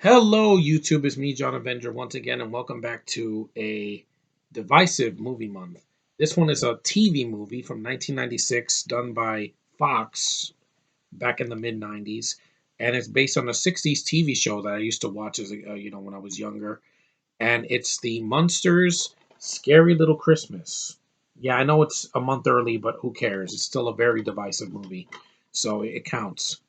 Hello, YouTube. It's me, John Avenger, once again, and welcome back to a Divisive movie month. This one is a TV movie from 1996 done by Fox back in the mid 90s, and it's based on a 60s TV show that I used to watch when I was younger, and it's the Munsters Scary Little Christmas. Yeah, I know it's a month early, but who cares? It's still a very divisive movie, so it counts.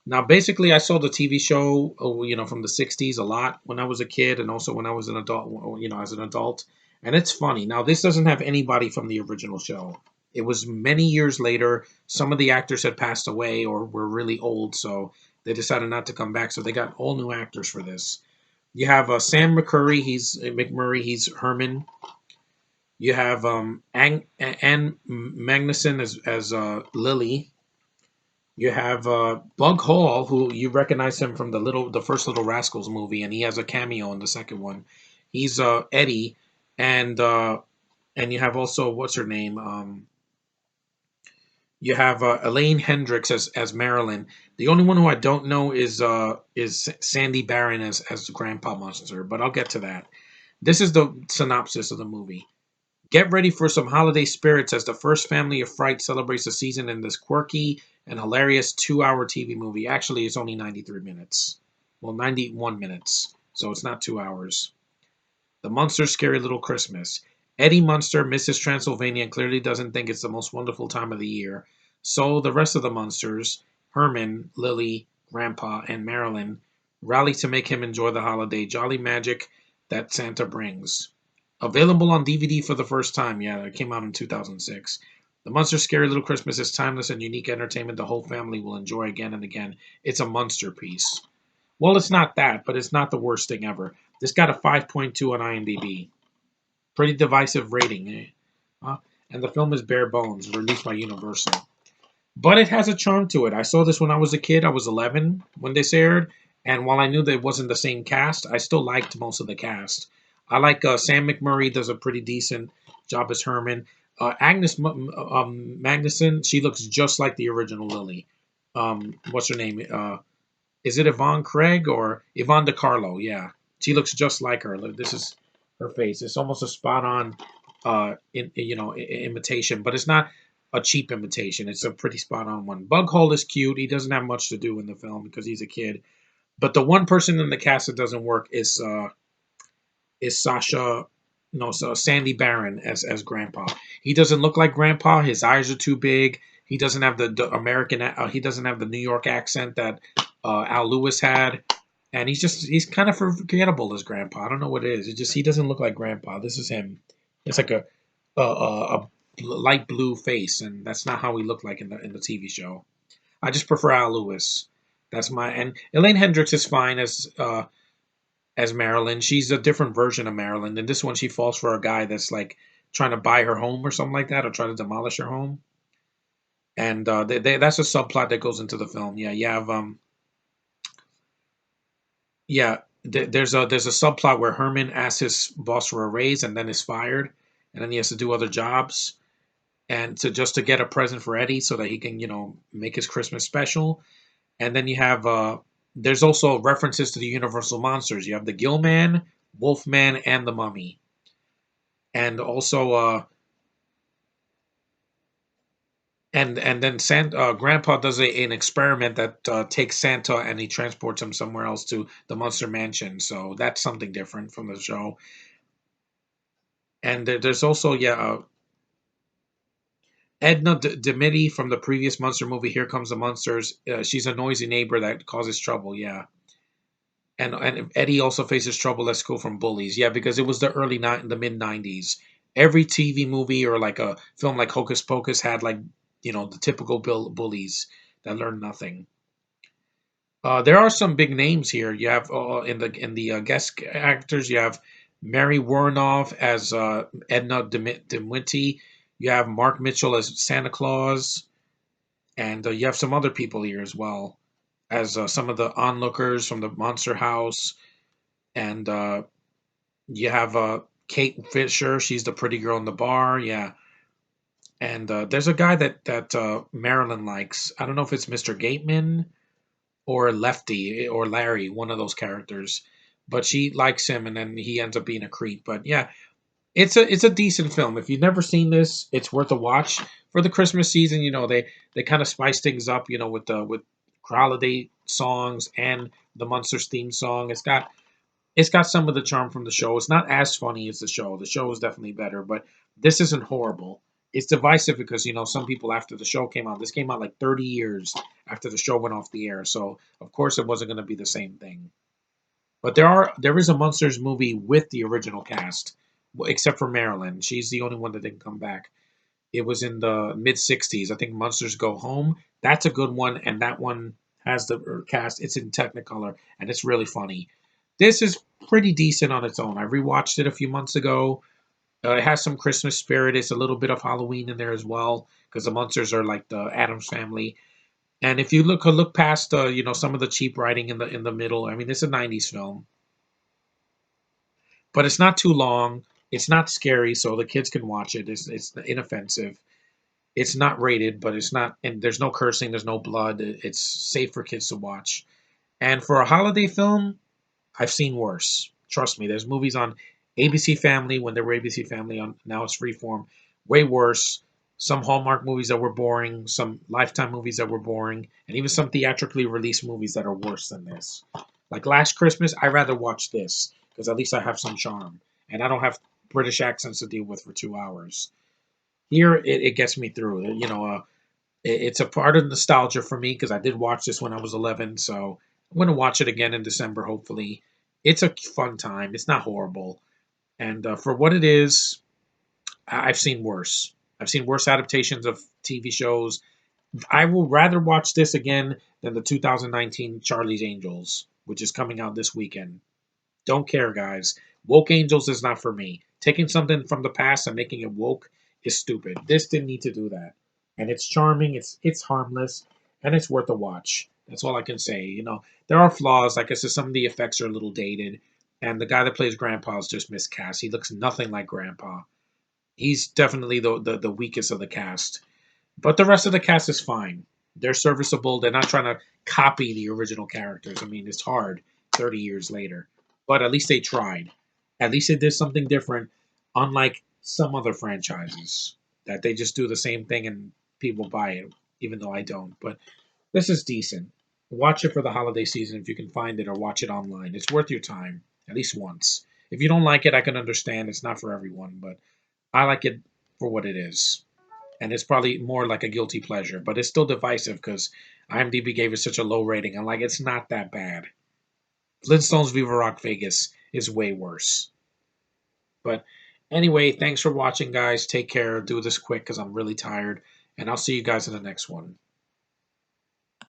Now, basically, I saw the TV show, from the '60s a lot when I was a kid, and also when I was an adult, as an adult. And it's funny. Now, this doesn't have anybody from the original show. It was many years later. Some of the actors had passed away or were really old, so they decided not to come back. So they got all new actors for this. You have Sam McCurry. He's McMurray. He's Herman. You have Anne Magnuson as Lily. You have Bug Hall, who you recognize him from the first Little Rascals movie, and he has a cameo in the second one. He's Eddie, and you have also what's her name? You have Elaine Hendricks as Marilyn. The only one who I don't know is Sandy Barron as Grandpa Monster, but I'll get to that. This is the synopsis of the movie. Get ready for some holiday spirits as the first family of Fright celebrates the season in this quirky and hilarious 2 hour TV movie. Actually, it's only 93 minutes. Well, 91 minutes. So it's not 2 hours. The Munsters' Scary Little Christmas. Eddie Munster, Mrs. Transylvania, and clearly doesn't think it's the most wonderful time of the year. So the rest of the Munsters, Herman, Lily, Grandpa, and Marilyn, rally to make him enjoy the holiday jolly magic that Santa brings. Available on DVD for the first time. Yeah, it came out in 2006. The Munsters' Scary Little Christmas is timeless and unique entertainment the whole family will enjoy again and again. It's a Munster piece. Well, it's not that, but it's not the worst thing ever. This got a 5.2 on IMDb. Pretty divisive rating, eh? And the film is bare bones, released by Universal. But it has a charm to it. I saw this when I was a kid. I was 11 when this aired. And while I knew that it wasn't the same cast, I still liked most of the cast. I like Sam McMurray does a pretty decent job as Herman. Agnes Magnuson, she looks just like the original Lily. What's her name? Is it Yvonne Craig or Yvonne DiCarlo? Yeah, she looks just like her. This is her face. It's almost a spot on, imitation, but it's not a cheap imitation. It's a pretty spot on one. Bug Hole is cute. He doesn't have much to do in the film because he's a kid. But the one person in the cast that doesn't work is Sasha. No, so Sandy Barron as Grandpa. He doesn't look like Grandpa. His eyes are too big. He doesn't have the American. He doesn't have the New York accent that Al Lewis had, and he's kind of forgettable as Grandpa. I don't know what it is. It just he doesn't look like Grandpa. This is him. It's like a light blue face, and that's not how he looked like in the TV show. I just prefer Al Lewis. That's my and Elaine Hendricks is fine as Marilyn. She's a different version of Marilyn. In this one, she falls for a guy that's like trying to buy her home or something like that, or try to demolish her home. And that's a subplot that goes into the film. Yeah, you have yeah. There's a subplot where Herman asks his boss for a raise and then is fired, and then he has to do other jobs and to get a present for Eddie so that he can make his Christmas special. And then you have there's also references to the Universal monsters. You have the Gill Man, Wolfman, and the Mummy, and also and then Grandpa does an experiment that takes Santa and he transports him somewhere else to the Monster Mansion. So that's something different from the show. And there's also Edna Dimity from the previous Monster movie. Here Comes the Monsters. She's a noisy neighbor that causes trouble. Yeah. And Eddie also faces trouble at school from bullies. Yeah, because it was the mid '90s. Every TV movie or like a film like Hocus Pocus had like the typical bullies that learn nothing. There are some big names here. You have in the guest actors. You have Mary Warnoff as Edna Dimwitty. You have Mark Mitchell as Santa Claus, and you have some other people here as well as some of the onlookers from the Monster House. And you have Kate Fisher. She's the pretty girl in the bar. Yeah. And there's a guy that Marilyn likes. I don't know if it's Mr. Gateman or Lefty or Larry, one of those characters. But she likes him, and then he ends up being a creep. But yeah, it's a decent film. If you've never seen this, it's worth a watch for the Christmas season. They kind of spice things up. With holiday songs and the Munsters theme song. It's got some of the charm from the show. It's not as funny as the show. The show is definitely better, but this isn't horrible. It's divisive because some people after the show came out. This came out like 30 years after the show went off the air, so of course it wasn't going to be the same thing. But there is a Munsters movie with the original cast, except for Marilyn. She's the only one that didn't come back. It was in the mid '60s. I think Munsters Go Home. That's a good one, and that one has the cast. It's in Technicolor, and it's really funny. This is pretty decent on its own. I rewatched it a few months ago. It has some Christmas spirit. It's a little bit of Halloween in there as well, because the Munsters are like the Adams family. And if you look past some of the cheap writing in the middle, I mean, it's a '90s film, but it's not too long. It's not scary, so the kids can watch it. It's inoffensive. It's not rated, but it's not, and there's no cursing, there's no blood. It's safe for kids to watch. And for a holiday film, I've seen worse. Trust me, there's movies on ABC Family when they were ABC Family, on now it's Freeform, way worse. Some Hallmark movies that were boring, some Lifetime movies that were boring, and even some theatrically released movies that are worse than this. Like Last Christmas, I rather watch this because at least I have some charm, and I don't have British accents to deal with for 2 hours. Here, it gets me through. It's a part of nostalgia for me because I did watch this when I was 11, so I'm going to watch it again in December, hopefully. It's a fun time. It's not horrible. And for what it is, I've seen worse. I've seen worse adaptations of TV shows. I will rather watch this again than the 2019 Charlie's Angels, which is coming out this weekend. Don't care, guys. Woke Angels is not for me. Taking something from the past and making it woke is stupid. This didn't need to do that. And it's charming, it's harmless, and it's worth a watch. That's all I can say. There are flaws. Like I said, some of the effects are a little dated. And the guy that plays Grandpa is just miscast. He looks nothing like Grandpa. He's definitely the weakest of the cast. But the rest of the cast is fine. They're serviceable. They're not trying to copy the original characters. I mean, it's hard 30 years later. But at least they tried. At least they did something different, unlike some other franchises that they just do the same thing and people buy it, even though I don't. But this is decent. Watch it for the holiday season if you can find it, or watch it online. It's worth your time, at least once. If you don't like it, I can understand. It's not for everyone, but I like it for what it is, and it's probably more like a guilty pleasure, but it's still divisive because IMDb gave it such a low rating. I'm like, it's not that bad. Flintstones Viva Rock Vegas is way worse. But anyway, thanks for watching, guys. Take care. Do this quick because I'm really tired, and I'll see you guys in the next one.